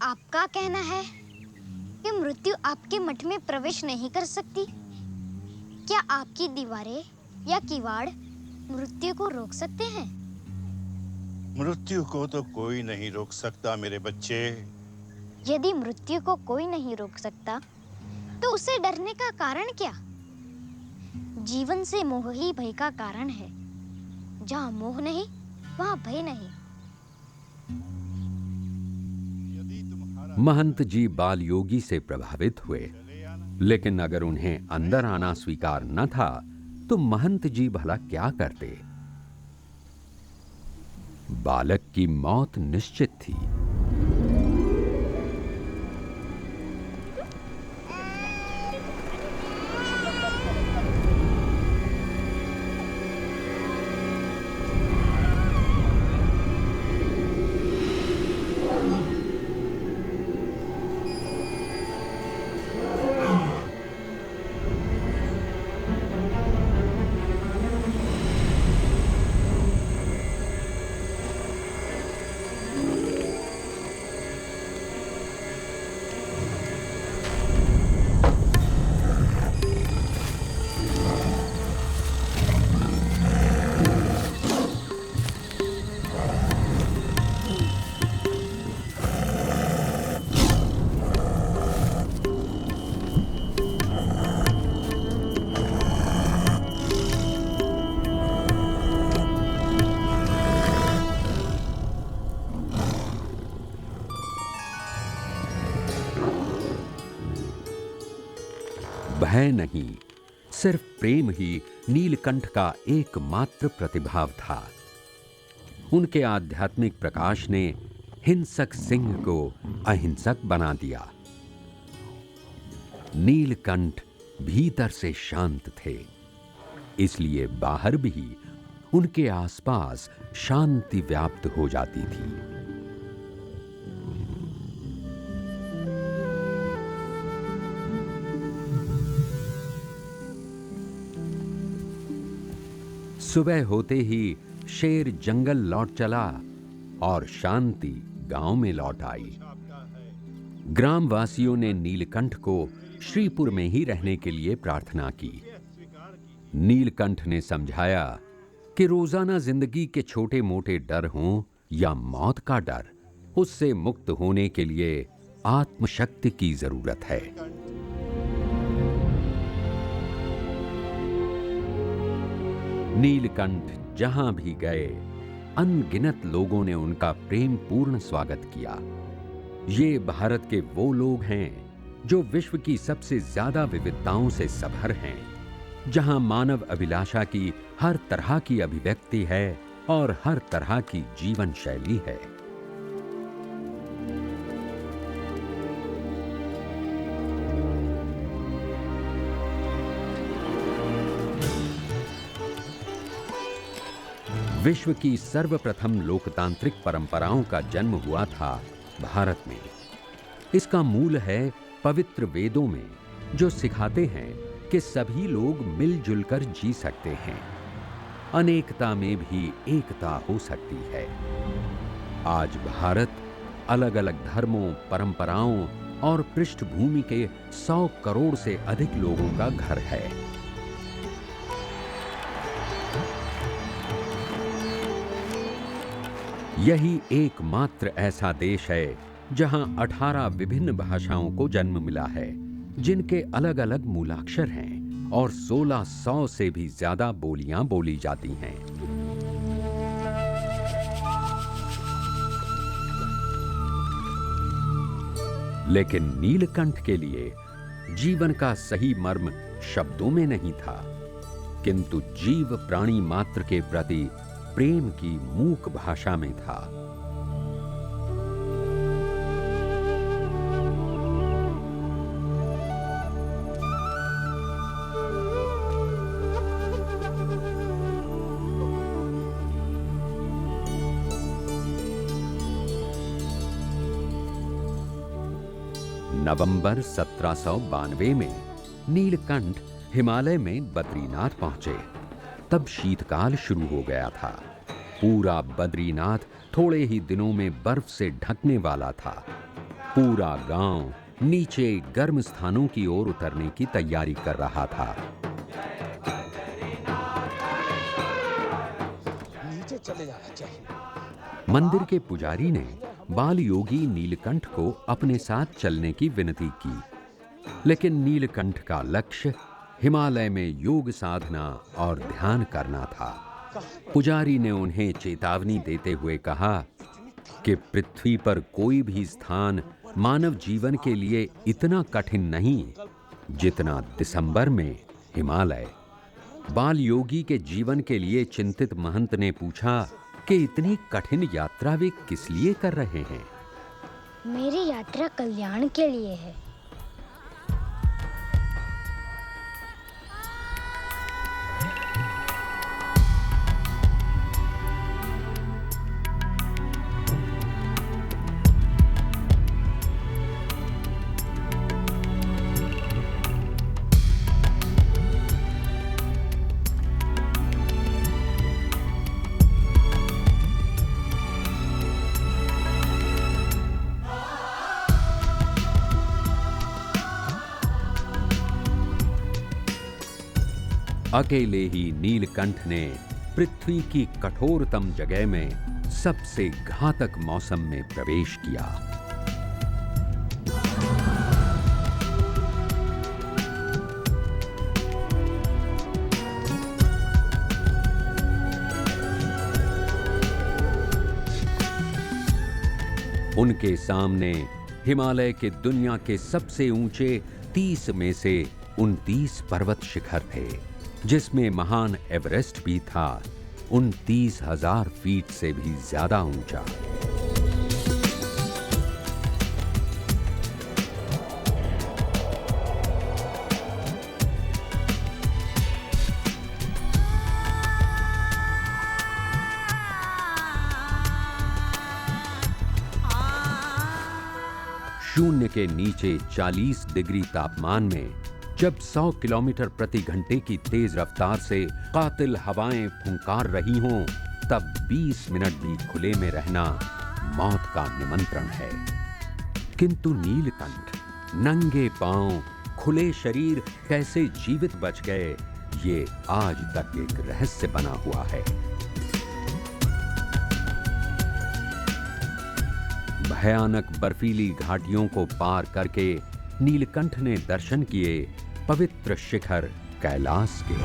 आपका कहना है कि मृत्यु आपके मठ में प्रवेश नहीं कर सकती? क्या आपकी दीवारें या किवाड़ मृत्यु को रोक सकते हैं? मृत्यु को तो कोई नहीं रोक सकता मेरे बच्चे। यदि मृत्यु को कोई नहीं रोक सकता, तो उसे डरने का कारण क्या? जीवन से मोह ही भय का कारण है। जहाँ मोह नहीं, वहाँ भय नहीं। महंत जी बाल योगी से प्रभावित हुए, लेकिन अगर उन्हें अंदर आना स्वीकार न था तो महंत जी भला क्या करते? बालक की मौत निश्चित थी। भय नहीं, सिर्फ प्रेम ही नीलकंठ का एकमात्र प्रतिभाव था। उनके आध्यात्मिक प्रकाश ने हिंसक सिंह को अहिंसक बना दिया। नीलकंठ भीतर से शांत थे, इसलिए बाहर भी उनके आसपास शांति व्याप्त हो जाती थी। सुबह होते ही शेर जंगल लौट चला और शांति गांव में लौट आई। ग्रामवासियों ने नीलकंठ को श्रीपुर में ही रहने के लिए प्रार्थना की। नीलकंठ ने समझाया कि रोजाना जिंदगी के छोटे मोटे डर हों या मौत का डर, उससे मुक्त होने के लिए आत्मशक्ति की जरूरत है। नीलकंठ जहां भी गए, अनगिनत लोगों ने उनका प्रेम पूर्ण स्वागत किया। ये भारत के वो लोग हैं जो विश्व की सबसे ज्यादा विविधताओं से सभर हैं, जहां मानव अभिलाषा की हर तरह की अभिव्यक्ति है और हर तरह की जीवन शैली है। विश्व की सर्वप्रथम लोकतांत्रिक परंपराओं का जन्म हुआ था भारत में। इसका मूल है पवित्र वेदों में, जो सिखाते हैं कि सभी लोग मिलजुल कर जी सकते हैं, अनेकता में भी एकता हो सकती है। आज भारत अलग अलग धर्मों, परंपराओं और पृष्ठभूमि के 100 करोड़ से अधिक लोगों का घर है। यही एकमात्र ऐसा देश है जहां 18 विभिन्न भाषाओं को जन्म मिला है, जिनके अलग अलग मूलाक्षर हैं और 1600 से भी ज्यादा बोलियां बोली जाती हैं। लेकिन नीलकंठ के लिए जीवन का सही मर्म शब्दों में नहीं था, किंतु जीव प्राणी मात्र के प्रति प्रेम की मूक भाषा में था। नवंबर 1792 में नीलकंठ हिमालय में बद्रीनाथ पहुंचे। तब शीतकाल शुरू हो गया था। पूरा बद्रीनाथ थोड़े ही दिनों में बर्फ से ढकने वाला था। पूरा गांव नीचे गर्म स्थानों की ओर उतरने की तैयारी कर रहा था। नीचे चले जाना चाहिए। मंदिर के पुजारी ने बाल योगी नीलकंठ को अपने साथ चलने की विनती की, लेकिन नीलकंठ का लक्ष्य हिमालय में योग साधना और ध्यान करना था। पुजारी ने उन्हें चेतावनी देते हुए कहा कि पृथ्वी पर कोई भी स्थान मानव जीवन के लिए इतना कठिन नहीं जितना दिसंबर में हिमालय। बाल योगी के जीवन के लिए चिंतित महंत ने पूछा कि इतनी कठिन यात्रा वे किस लिए कर रहे हैं। मेरी यात्रा कल्याण के लिए है। अकेले ही नीलकंठ ने पृथ्वी की कठोरतम जगह में सबसे घातक मौसम में प्रवेश किया। उनके सामने हिमालय के दुनिया के सबसे ऊंचे 30 में से 29 पर्वत शिखर थे, जिसमें महान एवरेस्ट भी था, 29,000 फीट से भी ज्यादा ऊंचा। शून्य के नीचे 40 डिग्री तापमान में जब 100 किलोमीटर प्रति घंटे की तेज रफ्तार से कातिल हवाएं फुंकार रही हों, तब 20 मिनट भी खुले में रहना मौत का निमंत्रण है। किंतु नीलकंठ नंगे पांव खुले शरीर कैसे जीवित बच गए, ये आज तक एक रहस्य बना हुआ है। भयानक बर्फीली घाटियों को पार करके नीलकंठ ने दर्शन किए पवित्र शिखर कैलाश के।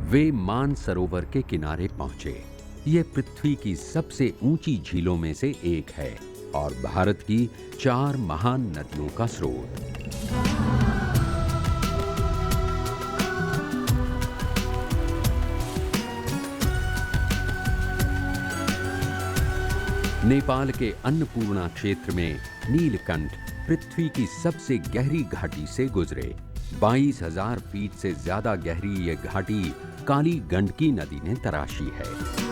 वे मानसरोवर के किनारे पहुंचे। ये पृथ्वी की सबसे ऊंची झीलों में से एक है और भारत की 4 महान नदियों का स्रोत। नेपाल के अन्नपूर्णा क्षेत्र में नीलकंठ पृथ्वी की सबसे गहरी घाटी से गुजरे। 22,000 फीट से ज्यादा गहरी ये घाटी काली गंडकी नदी ने तराशी है।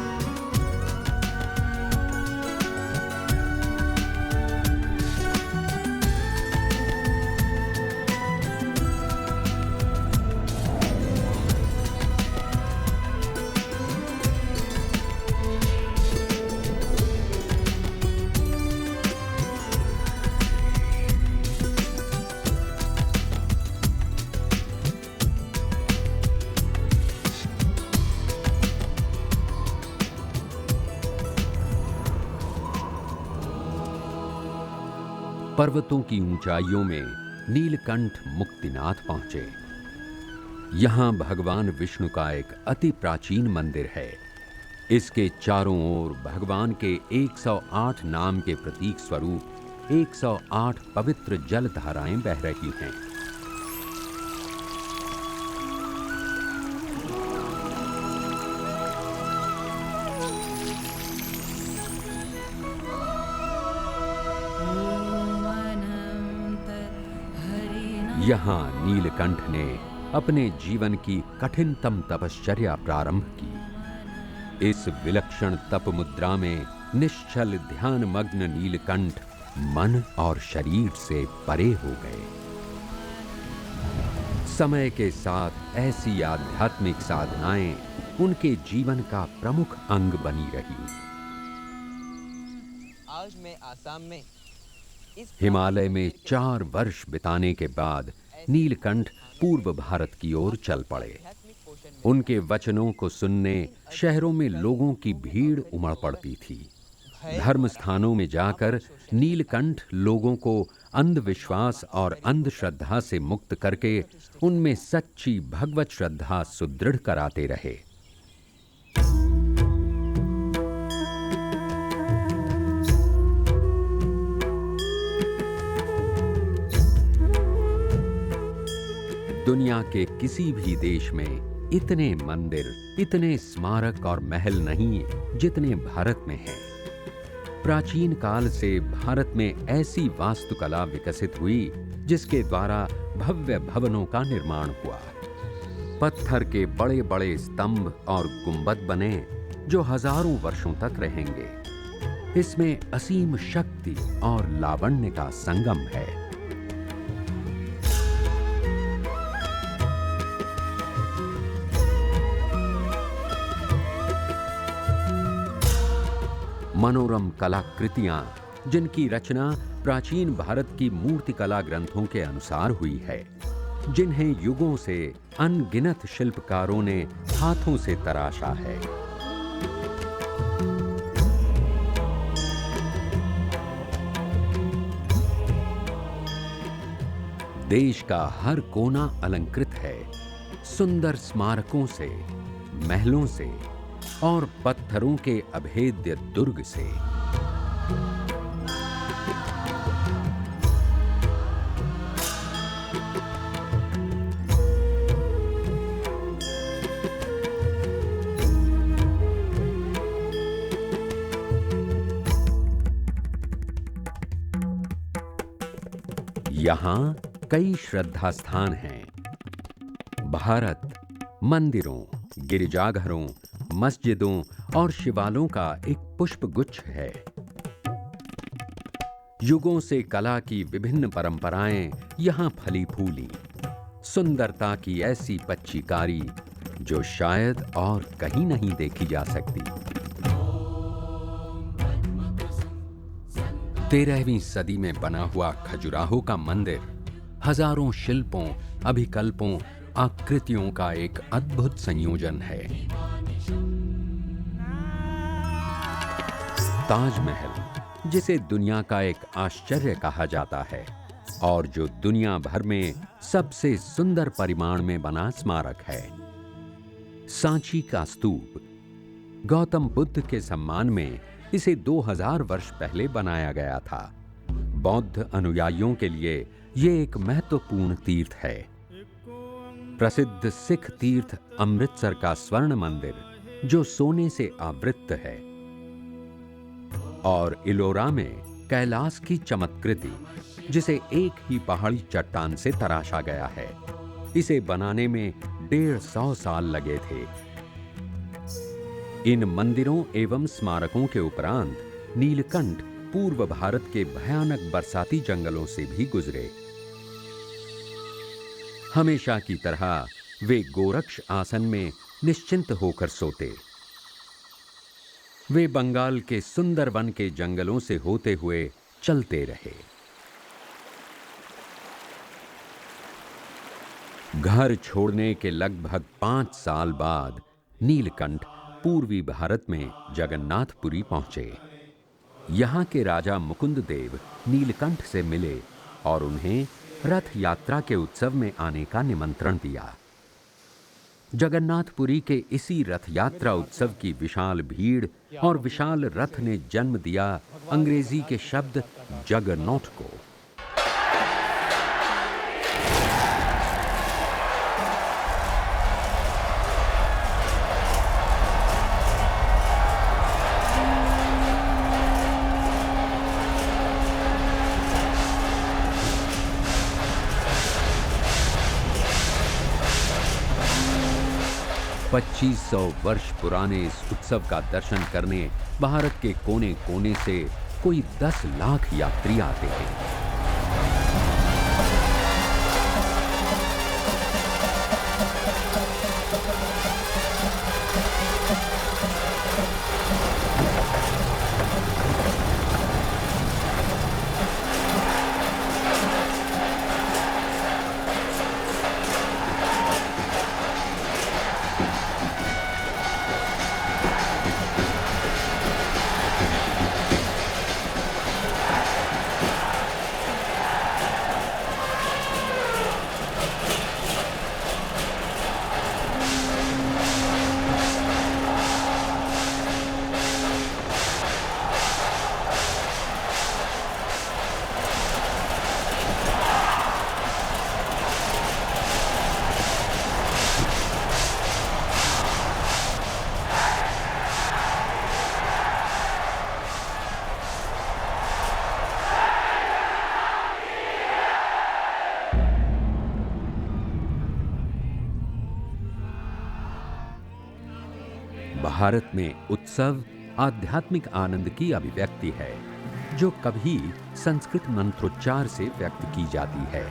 पर्वतों की ऊंचाइयों में नीलकंठ मुक्तिनाथ पहुंचे। यहां भगवान विष्णु का एक अति प्राचीन मंदिर है। इसके चारों ओर भगवान के 108 नाम के प्रतीक स्वरूप 108 पवित्र जल धाराएं बह रही हैं। यहाँ नीलकंठ ने अपने जीवन की कठिनतम तपश्चर्या प्रारंभ की। इस विलक्षण तप मुद्रा में निश्चल ध्यान मग्न नीलकंठ मन और शरीर से परे हो गए। समय के साथ ऐसी आध्यात्मिक साधनाएं उनके जीवन का प्रमुख अंग बनी रही। आज मैं आसाम में हिमालय में 4 वर्ष बिताने के बाद नीलकंठ पूर्व भारत की ओर चल पड़े। उनके वचनों को सुनने शहरों में लोगों की भीड़ उमड़ पड़ती थी। धर्म स्थानों में जाकर नीलकंठ लोगों को अंधविश्वास और अंधश्रद्धा से मुक्त करके उनमें सच्ची भगवत श्रद्धा सुदृढ़ कराते रहे। दुनिया के किसी भी देश में इतने मंदिर, इतने स्मारक और महल नहीं जितने भारत में हैं। प्राचीन काल से भारत में ऐसी वास्तुकला विकसित हुई जिसके द्वारा भव्य भवनों का निर्माण हुआ। पत्थर के बड़े बड़े स्तंभ और गुंबद बने जो हजारों वर्षों तक रहेंगे। इसमें असीम शक्ति और लावण्य का संगम है। मनोरम कलाकृतियां जिनकी रचना प्राचीन भारत की मूर्तिकला ग्रंथों के अनुसार हुई है, जिन्हें युगों से अनगिनत शिल्पकारों ने हाथों से तराशा है। देश का हर कोना अलंकृत है सुंदर स्मारकों से, महलों से और पत्थरों के अभेद्य दुर्ग से। यहां कई श्रद्धा स्थान हैं। भारत मंदिरों, गिरिजाघरों, मस्जिदों और शिवालयों का एक पुष्प गुच्छ है। युगों से कला की विभिन्न परंपराएं यहां फली फूली। सुंदरता की ऐसी पच्चीकारी जो शायद और कहीं नहीं देखी जा सकती। 13वीं सदी में बना हुआ खजुराहो का मंदिर हजारों शिल्पों, अभिकल्पों, आकृतियों का एक अद्भुत संयोजन है। ताजमहल, जिसे दुनिया का एक आश्चर्य कहा जाता है और जो दुनिया भर में सबसे सुंदर परिमाण में बना स्मारक है। सांची का स्तूप, गौतम बुद्ध के सम्मान में इसे 2000 वर्ष पहले बनाया गया था। बौद्ध अनुयायियों के लिए ये एक महत्वपूर्ण तीर्थ है। प्रसिद्ध सिख तीर्थ अमृतसर का स्वर्ण मंदिर जो सोने से आवृत है, और इलोरा में कैलाश की चमत्कृति जिसे एक ही पहाड़ी चट्टान से तराशा गया है। इसे बनाने में 150 साल लगे थे। इन मंदिरों एवं स्मारकों के उपरांत नीलकंठ पूर्व भारत के भयानक बरसाती जंगलों से भी गुजरे। हमेशा की तरह वे गोरक्ष आसन में निश्चिंत होकर सोते। वे बंगाल के सुंदरवन के जंगलों से होते हुए चलते रहे। घर छोड़ने के लगभग 5 साल बाद नीलकंठ पूर्वी भारत में जगन्नाथपुरी पहुंचे। यहां के राजा मुकुंद देव नीलकंठ से मिले और उन्हें रथ यात्रा के उत्सव में आने का निमंत्रण दिया। जगन्नाथपुरी के इसी रथ यात्रा उत्सव की विशाल भीड़ और विशाल रथ ने जन्म दिया अंग्रेजी के शब्द जगरनॉट को। पच्चीस 2500 वर्ष पुराने इस उत्सव का दर्शन करने भारत के कोने कोने से कोई 10 लाख यात्री आते हैं। भारत में उत्सव आध्यात्मिक आनंद की अभिव्यक्ति है, जो कभी संस्कृत मंत्रोच्चार से व्यक्त की जाती है।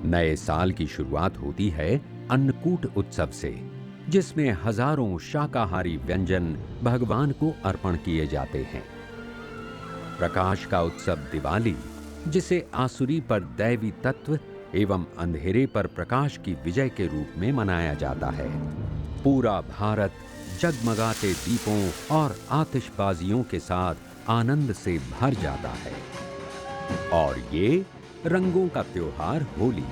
नए साल की शुरुआत होती है अन्नकूट उत्सव से, जिसमें हजारों शाकाहारी व्यंजन भगवान को अर्पण किए जाते हैं। प्रकाश का उत्सव दिवाली, जिसे आसुरी पर दैवी तत्व एवं अंधेरे पर प्रकाश की विजय के रूप में मनाया जाता है। पूरा भारत जगमगाते दीपों और आतिशबाजियों के साथ आनंद से भर जाता है। और ये रंगों का त्योहार होली,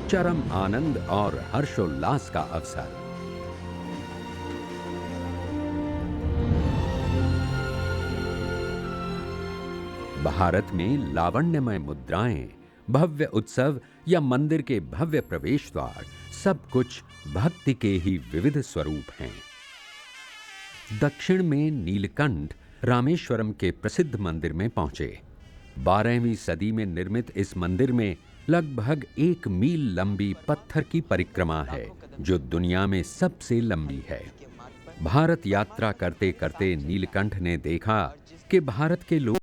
चरम आनंद और हर्षोल्लास का अवसर। भारत में लावण्यमय मुद्राएं, भव्य उत्सव या मंदिर के भव्य प्रवेश द्वार, सब कुछ भक्ति के ही विविध स्वरूप हैं। दक्षिण में नीलकंठ रामेश्वरम के प्रसिद्ध मंदिर में पहुंचे। 12वीं सदी में निर्मित इस मंदिर में लगभग 1 मील लंबी पत्थर की परिक्रमा है, जो दुनिया में सबसे लंबी है। भारत यात्रा करते करते नीलकंठ ने देखा कि भारत के लोग